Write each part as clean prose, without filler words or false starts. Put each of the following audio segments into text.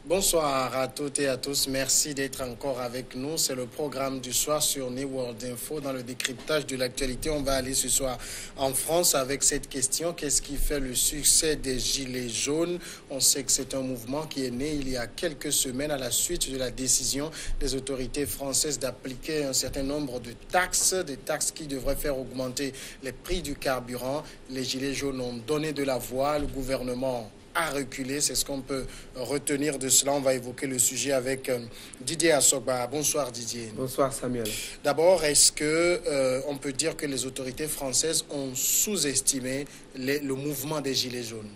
Bonsoir à toutes et à tous. Merci d'être encore avec nous. C'est le programme du soir sur New World Info. Dans le décryptage de l'actualité, on va aller ce soir en France avec cette question. Qu'est-ce qui fait le succès des Gilets jaunes? On sait que c'est un mouvement qui est né il y a quelques semaines à la suite de la décision des autorités françaises d'appliquer un certain nombre de taxes, des taxes qui devraient faire augmenter les prix du carburant. Les Gilets jaunes ont donné de la voix. Le gouvernement a reculé, c'est ce qu'on peut retenir de cela. On va évoquer le sujet avec Didier Assogba. Bonsoir Didier. Bonsoir Samuel. D'abord, est-ce que on peut dire que les autorités françaises ont sous-estimé le mouvement des Gilets jaunes?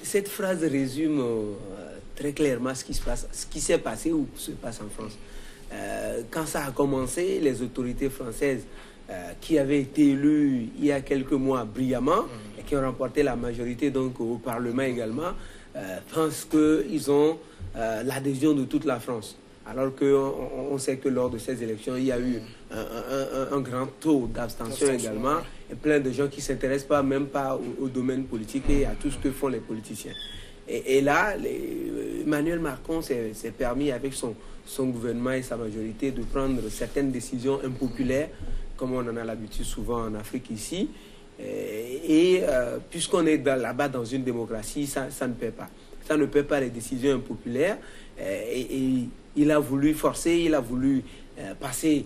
Cette phrase résume très clairement ce qui s'est passé ou se passe en France. Quand ça a commencé, les autorités françaises qui avaient été élus il y a quelques mois brillamment et qui ont remporté la majorité donc au Parlement également, pensent qu'ils ont l'adhésion de toute la France. Alors qu'on sait que lors de ces élections, il y a eu un grand taux d'abstention également et plein de gens qui ne s'intéressent pas, même pas au domaine politique et à tout ce que font les politiciens. Et là, Emmanuel Macron s'est permis avec son gouvernement et sa majorité de prendre certaines décisions impopulaires, comme on en a l'habitude souvent en Afrique ici. Puisqu'on est là-bas dans une démocratie, ça ne paie pas. Ça ne paie pas les décisions impopulaires. Et il a voulu forcer, il a voulu passer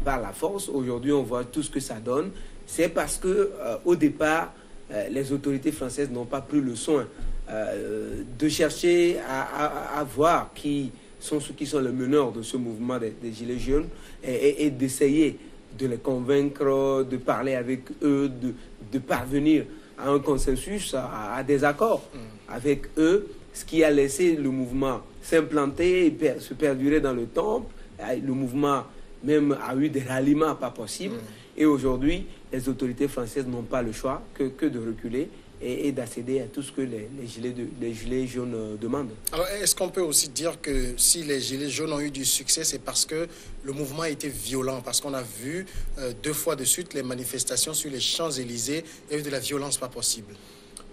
par la force. Aujourd'hui, on voit tout ce que ça donne. C'est parce que au départ, les autorités françaises n'ont pas pris le soin de chercher à voir qui sont ceux qui sont les meneurs de ce mouvement des Gilets jaunes et d'essayer de les convaincre, de parler avec eux, de parvenir à un consensus, à des accords avec eux, ce qui a laissé le mouvement s'implanter et se perdurer dans le temps. Le mouvement même a eu des ralliements pas possibles. Et aujourd'hui, les autorités françaises n'ont pas le choix que de reculer et d'accéder à tout ce que les gilets jaunes demandent. Alors, est-ce qu'on peut aussi dire que si les Gilets jaunes ont eu du succès, c'est parce que le mouvement a été violent? Parce qu'on a vu 2 fois de suite les manifestations sur les Champs-Élysées, il y a eu de la violence pas possible.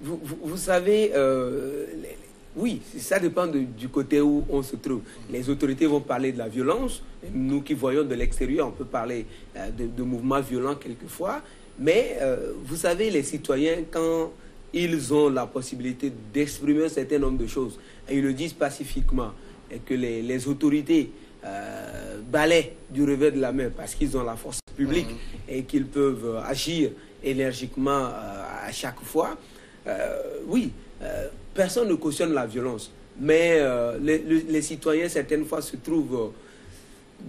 Vous savez, oui, ça dépend du côté où on se trouve. Les autorités vont parler de la violence. Nous qui voyons de l'extérieur, on peut parler de mouvements violents quelquefois. Mais vous savez, les citoyens, quand ils ont la possibilité d'exprimer un certain nombre de choses, et ils le disent pacifiquement, et que les autorités balayent du revers de la main parce qu'ils ont la force publique et qu'ils peuvent agir énergiquement à chaque fois, oui, personne ne cautionne la violence, mais les citoyens, certaines fois, se trouvent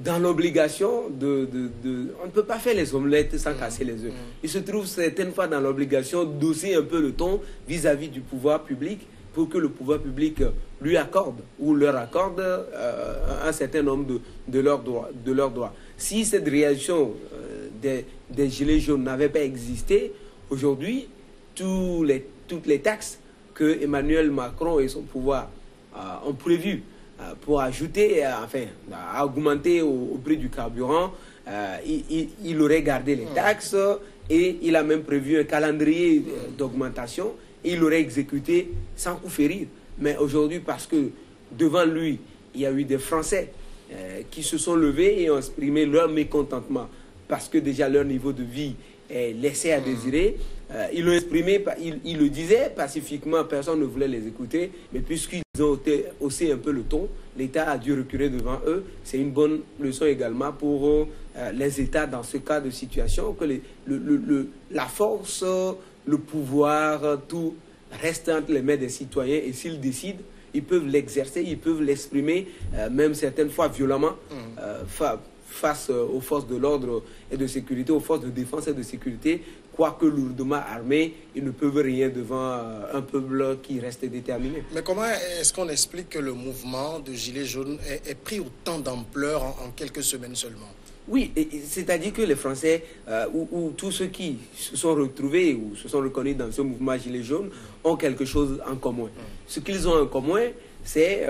dans l'obligation on ne peut pas faire les omelettes sans casser les œufs. Ils se trouvent certaines fois dans l'obligation d'hausser un peu le ton vis-à-vis du pouvoir public pour que le pouvoir public lui accorde ou leur accorde un certain nombre de leurs droits. Si cette réaction des Gilets jaunes n'avait pas existé, aujourd'hui, toutes les taxes que Emmanuel Macron et son pouvoir ont prévues pour ajouter, à augmenter au prix du carburant, il aurait gardé les taxes et il a même prévu un calendrier d'augmentation et il l'aurait exécuté sans coup férir. Mais aujourd'hui, parce que devant lui, il y a eu des Français qui se sont levés et ont exprimé leur mécontentement parce que déjà leur niveau de vie est laissé à désirer. Ils l'ont exprimé, ils le disaient pacifiquement, personne ne voulait les écouter, mais puisqu'ils ont haussé un peu le ton, l'État a dû reculer devant eux. C'est une bonne leçon également pour les États dans ce cas de situation, que la force, le pouvoir, tout reste entre les mains des citoyens et s'ils décident, ils peuvent l'exercer, ils peuvent l'exprimer, même certaines fois violemment, face aux forces de l'ordre et de sécurité, aux forces de défense et de sécurité. Quoique lourdement armés, ils ne peuvent rien devant un peuple qui reste déterminé. Mais comment est-ce qu'on explique que le mouvement de Gilets jaunes ait pris autant d'ampleur en quelques semaines seulement? Oui, c'est-à-dire que les Français, ou tous ceux qui se sont retrouvés ou se sont reconnus dans ce mouvement Gilets jaunes, ont quelque chose en commun. Ce qu'ils ont en commun, c'est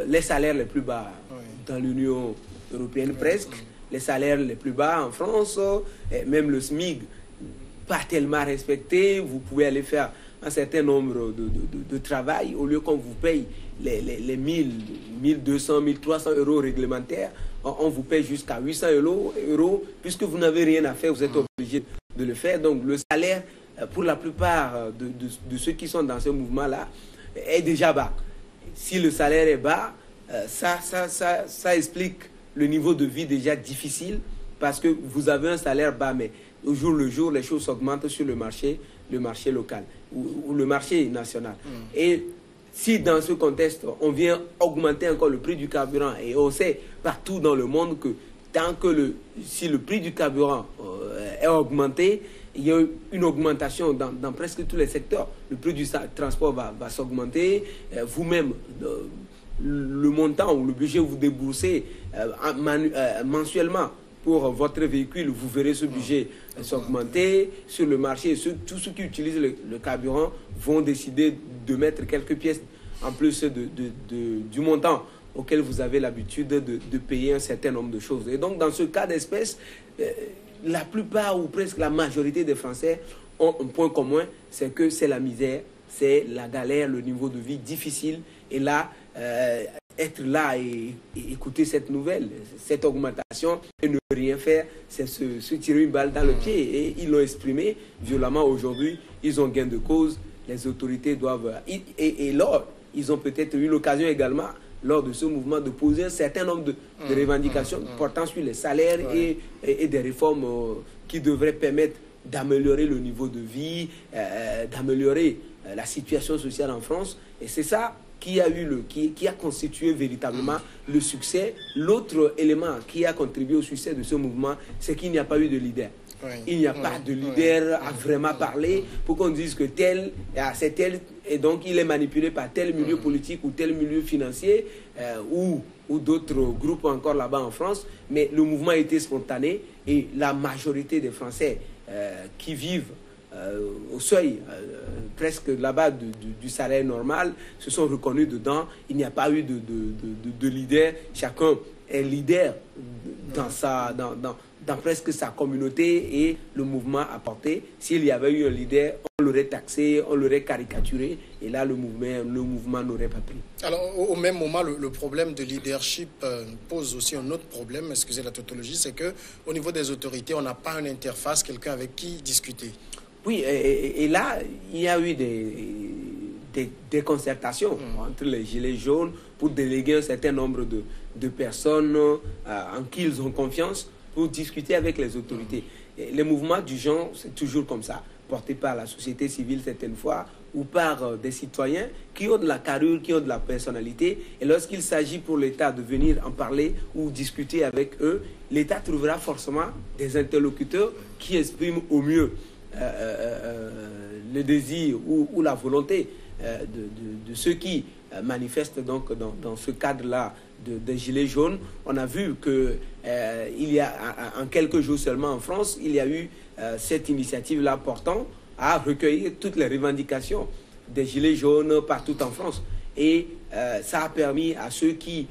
les salaires les plus bas dans l'Union européenne presque, les salaires les plus bas en France, et même le SMIC, pas tellement respecté. Vous pouvez aller faire un certain nombre de travail, au lieu qu'on vous paye les 1000, 1200, 1300 euros réglementaires, on vous paye jusqu'à 800 euros, puisque vous n'avez rien à faire, vous êtes obligé de le faire. Donc le salaire, pour la plupart de ceux qui sont dans ce mouvement-là, est déjà bas. Si le salaire est bas, ça explique le niveau de vie déjà difficile, parce que vous avez un salaire bas, mais au jour le jour, les choses s'augmentent sur le marché local ou le marché national. Et si dans ce contexte, on vient augmenter encore le prix du carburant, et on sait partout dans le monde que si le prix du carburant est augmenté, il y a une augmentation dans presque tous les secteurs. Le prix du transport va s'augmenter. Vous-même, le montant ou le budget que vous déboursez mensuellement pour votre véhicule, vous verrez ce budget s'augmenter. Sur le marché, tous ceux qui utilisent le carburant vont décider de mettre quelques pièces en plus du montant auquel vous avez l'habitude de payer un certain nombre de choses. Et donc, dans ce cas d'espèce, la plupart ou presque la majorité des Français ont un point commun, c'est que c'est la misère, c'est la galère, le niveau de vie difficile. Et là, être là et écouter cette nouvelle, cette augmentation et ne rien faire, c'est se tirer une balle dans le pied. Et ils l'ont exprimé violemment aujourd'hui. Ils ont gain de cause. Les autorités doivent... Et lors, ils ont peut-être eu l'occasion également, lors de ce mouvement, de poser un certain nombre de revendications portant sur les salaires et des réformes qui devraient permettre d'améliorer le niveau de vie, d'améliorer la situation sociale en France. Et c'est ça qui a constitué véritablement le succès. L'autre élément qui a contribué au succès de ce mouvement, c'est qu'il n'y a pas eu de leader. Il n'y a pas de leader à vraiment parler pour qu'on dise que c'est tel, et donc il est manipulé par tel milieu politique ou tel milieu financier ou d'autres groupes encore là-bas en France. Mais le mouvement a été spontané et la majorité des Français qui vivent au seuil presque là-bas du salaire normal se sont reconnus dedans. Il n'y a pas eu de leader. Chacun est leader dans presque sa communauté, et le mouvement a porté. S'il y avait eu un leader, on l'aurait taxé, on l'aurait caricaturé, et là le mouvement n'aurait pas pris. Alors au même moment, le problème de leadership pose aussi un autre problème, excusez la tautologie, c'est qu'au niveau des autorités, on n'a pas une interface, quelqu'un avec qui discuter. Oui, et là, il y a eu des concertations entre les Gilets jaunes pour déléguer un certain nombre de personnes en qui ils ont confiance pour discuter avec les autorités. Et les mouvements du genre, c'est toujours comme ça, portés par la société civile certaines fois, ou par des citoyens qui ont de la carrure, qui ont de la personnalité. Et lorsqu'il s'agit pour l'État de venir en parler ou discuter avec eux, l'État trouvera forcément des interlocuteurs qui expriment au mieux le désir ou la volonté de ceux qui manifestent donc dans ce cadre-là des Gilets jaunes. On a vu que il y a en quelques jours seulement en France, il y a eu cette initiative-là portant à recueillir toutes les revendications des Gilets jaunes partout en France. Et ça a permis à ceux qui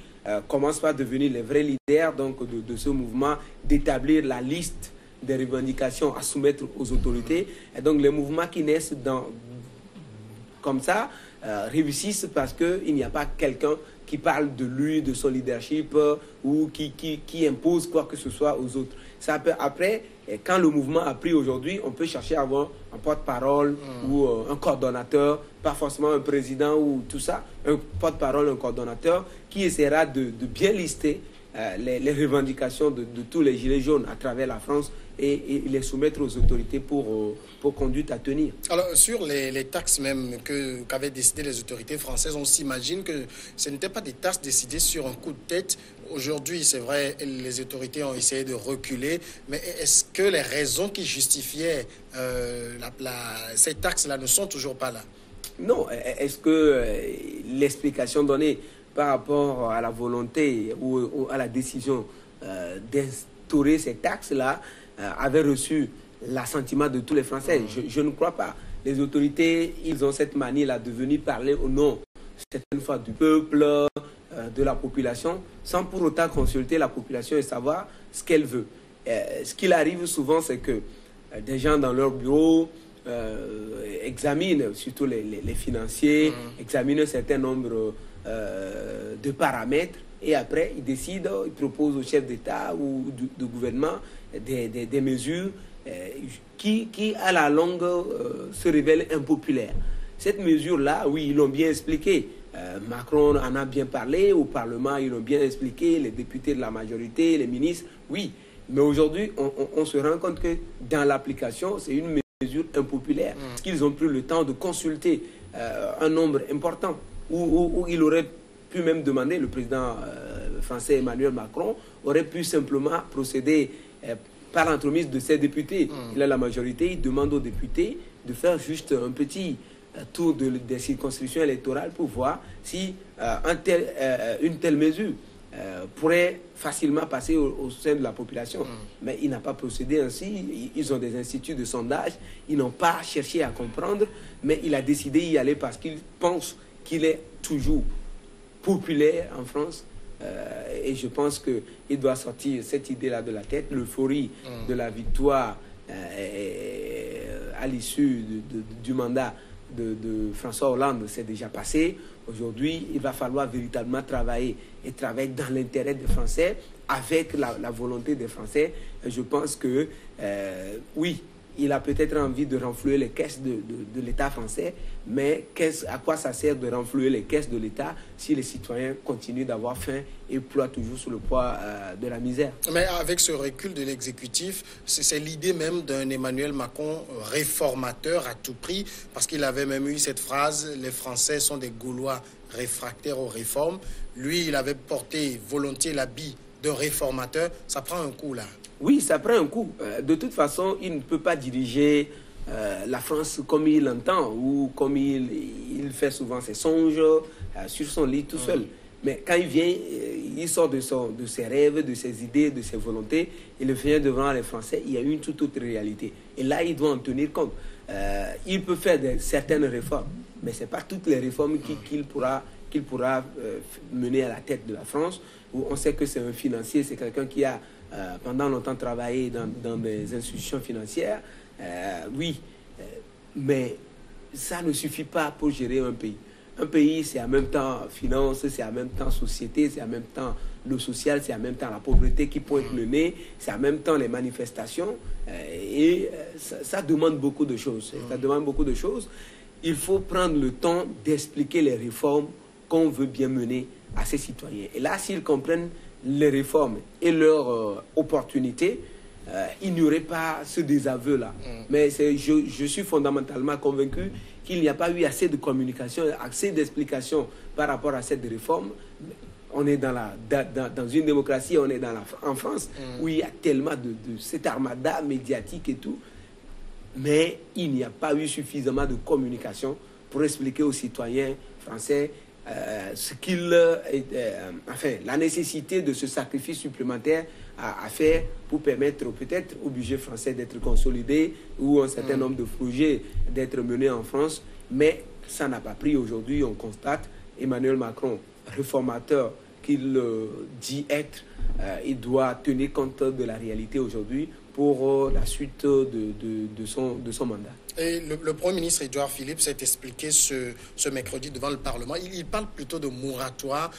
commencent par devenir les vrais leaders donc de ce mouvement d'établir la liste des revendications à soumettre aux autorités. Et donc les mouvements qui naissent comme ça réussissent parce qu'il n'y a pas quelqu'un qui parle de lui, de son leadership ou qui impose quoi que ce soit aux autres. Ça peut, après, quand le mouvement a pris aujourd'hui, on peut chercher à avoir un porte-parole ou un coordonnateur, pas forcément un président ou tout ça, un porte-parole, un coordonnateur qui essaiera de bien lister les revendications de tous les Gilets jaunes à travers la France et les soumettre aux autorités pour conduite à tenir. Alors, sur les taxes même qu'avaient décidé les autorités françaises, on s'imagine que ce n'étaient pas des taxes décidées sur un coup de tête. Aujourd'hui, c'est vrai, les autorités ont essayé de reculer, mais est-ce que les raisons qui justifiaient ces taxes-là ne sont toujours pas là? Non. Est-ce que l'explication donnée par rapport à la volonté ou à la décision d'instaurer ces taxes-là avait reçu l'assentiment de tous les Français? Je ne crois pas. Les autorités, ils ont cette manie-là de venir parler au nom, certaines fois, du peuple, de la population, sans pour autant consulter la population et savoir ce qu'elle veut. Ce qu'il arrive souvent, c'est que des gens dans leur bureau examine surtout les financiers, examine un certain nombre de paramètres, et après il décide, il propose au chef d'État ou du gouvernement des mesures qui à la longue se révèlent impopulaires. Cette mesure-là, oui, ils l'ont bien expliqué. Macron en a bien parlé, au Parlement ils l'ont bien expliqué, les députés de la majorité, les ministres, oui. Mais aujourd'hui, on se rend compte que dans l'application, c'est une mesure impopulaire. Parce qu'ils ont pris le temps de consulter un nombre important, où il aurait pu même demander, le président français Emmanuel Macron aurait pu simplement procéder par l'entremise de ses députés. Il a la majorité, il demande aux députés de faire juste un petit tour des circonscriptions électorales pour voir si une telle mesure pourrait facilement passer au sein de la population. Mais il n'a pas procédé ainsi. Ils ont des instituts de sondage, ils n'ont pas cherché à comprendre, mais il a décidé d'y aller parce qu'il pense qu'il est toujours populaire en France. Et je pense qu'il doit sortir cette idée-là de la tête. L'euphorie de la victoire à l'issue du mandat de François Hollande s'est déjà passé. Aujourd'hui, il va falloir véritablement travailler dans l'intérêt des Français, avec la volonté des Français. Et je pense que, oui, il a peut-être envie de renflouer les caisses de l'État français, mais à quoi ça sert de renflouer les caisses de l'État si les citoyens continuent d'avoir faim et ploient toujours sous le poids de la misère? Mais avec ce recul de l'exécutif, c'est l'idée même d'un Emmanuel Macron réformateur à tout prix, parce qu'il avait même eu cette phrase « Les Français sont des Gaulois réfractaires aux réformes ». Lui, il avait porté volontiers l'habit d'un réformateur. Ça prend un coup là. Oui, ça prend un coup. De toute façon, il ne peut pas diriger la France comme il l'entend ou comme il fait souvent ses songes sur son lit tout seul. Mais quand il vient, il sort de ses rêves, de ses idées, de ses volontés, il vient devant les Français, il y a une toute autre réalité. Et là, il doit en tenir compte. Il peut faire certaines réformes, mais ce n'est pas toutes les réformes qu'il pourra mener à la tête de la France, où on sait que c'est un financier, c'est quelqu'un qui a pendant longtemps travaillé dans des institutions financières, oui, mais ça ne suffit pas pour gérer un pays. Un pays, c'est en même temps finance, c'est en même temps société, c'est en même temps le social, c'est en même temps la pauvreté qui pointe le nez, c'est en même temps les manifestations, et ça demande beaucoup de choses. Ça demande beaucoup de choses. Il faut prendre le temps d'expliquer les réformes qu'on veut bien mener à ses citoyens. Et là, s'ils comprennent les réformes et leurs opportunités, il n'y aurait pas ce désaveu-là. Mais je suis fondamentalement convaincu qu'il n'y a pas eu assez de communication, assez d'explications par rapport à cette réforme. On est dans une démocratie, on est en France, où il y a tellement de cette armada médiatique et tout. Mais il n'y a pas eu suffisamment de communication pour expliquer aux citoyens français la nécessité de ce sacrifice supplémentaire à faire pour permettre peut-être au budget français d'être consolidé ou un certain nombre de projets d'être menés en France. Mais ça n'a pas pris. Aujourd'hui, on constate Emmanuel Macron, réformateur qu'il dit être, il doit tenir compte de la réalité aujourd'hui pour la suite de son mandat. Et le Premier ministre Édouard Philippe s'est expliqué ce mercredi devant le Parlement. Il parle plutôt de moratoire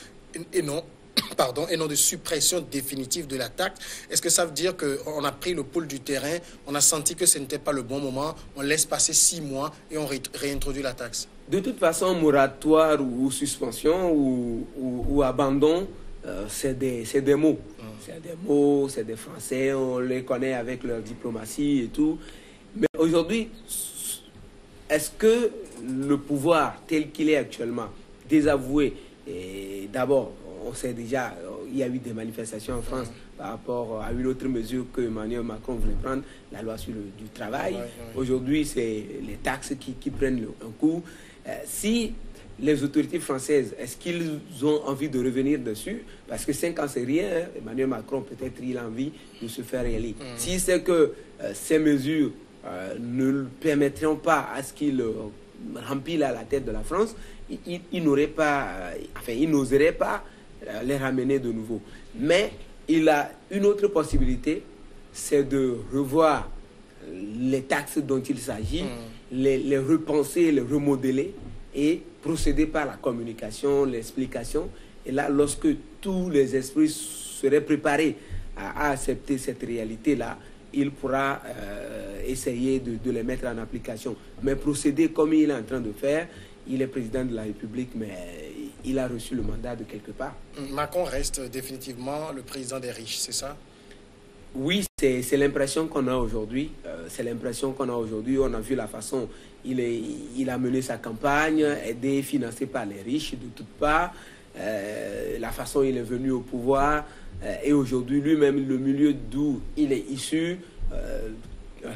et non de suppression définitive de la taxe. Est-ce que ça veut dire qu'on a pris le pouls du terrain, on a senti que ce n'était pas le bon moment, on laisse passer 6 mois et on réintroduit la taxe? De toute façon, moratoire ou suspension ou abandon, c'est des mots. C'est des mots, c'est des Français, on les connaît avec leur diplomatie et tout. Mais aujourd'hui, est-ce que le pouvoir tel qu'il est actuellement, désavoué, et d'abord, on sait déjà, il y a eu des manifestations en France par rapport à une autre mesure que Emmanuel Macron voulait prendre, la loi sur du travail. Aujourd'hui, c'est les taxes qui prennent un coup. Si les autorités françaises, est-ce qu'ils ont envie de revenir dessus? Parce que 5 ans, c'est rien. Hein. Emmanuel Macron, peut-être, il a envie de se faire élire. Si c'est que ces mesures ne le permettront pas à ce qu'il remplit la tête de la France, il n'aurait pas, il n'oserait pas les ramener de nouveau. Mais il a une autre possibilité, c'est de revoir les taxes dont il s'agit les repenser, les remodeler et procéder par la communication, l'explication. Et là, lorsque tous les esprits seraient préparés à accepter cette réalité-là, il pourra essayer de les mettre en application. Mais procéder comme il est en train de faire, il est président de la République, mais il a reçu le mandat de quelque part. Macron reste définitivement le président des riches, c'est ça? Oui, c'est l'impression qu'on a aujourd'hui. C'est l'impression qu'on a aujourd'hui. On a vu la façon il a mené sa campagne, aidé, financé par les riches de toutes parts. La façon il est venu au pouvoir. Et aujourd'hui, lui-même, le milieu d'où il est issu,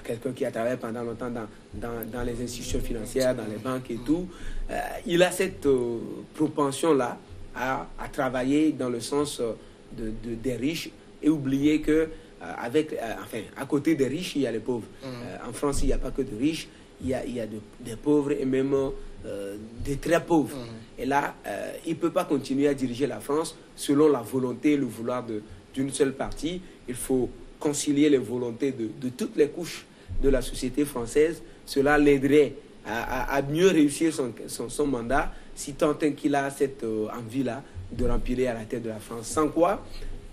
quelqu'un qui a travaillé pendant longtemps dans les institutions financières, dans les banques et tout, il a cette propension-là à travailler dans le sens des riches et oublier que à côté des riches, il y a les pauvres. En France, il n'y a pas que de riches, il y a des pauvres et même des très pauvres. Et là, il ne peut pas continuer à diriger la France selon la volonté et le vouloir d'une seule partie. Il faut concilier les volontés de toutes les couches de la société française. Cela l'aiderait à mieux réussir son mandat, si tant est qu'il a cette envie-là de remplir à la tête de la France. Sans quoi,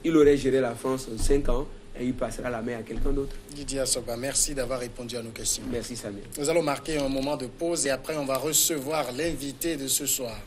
il aurait géré la France en 5 ans et il passera la main à quelqu'un d'autre. Didier Assoba, merci d'avoir répondu à nos questions. Merci Samir. Nous allons marquer un moment de pause et après on va recevoir l'invité de ce soir.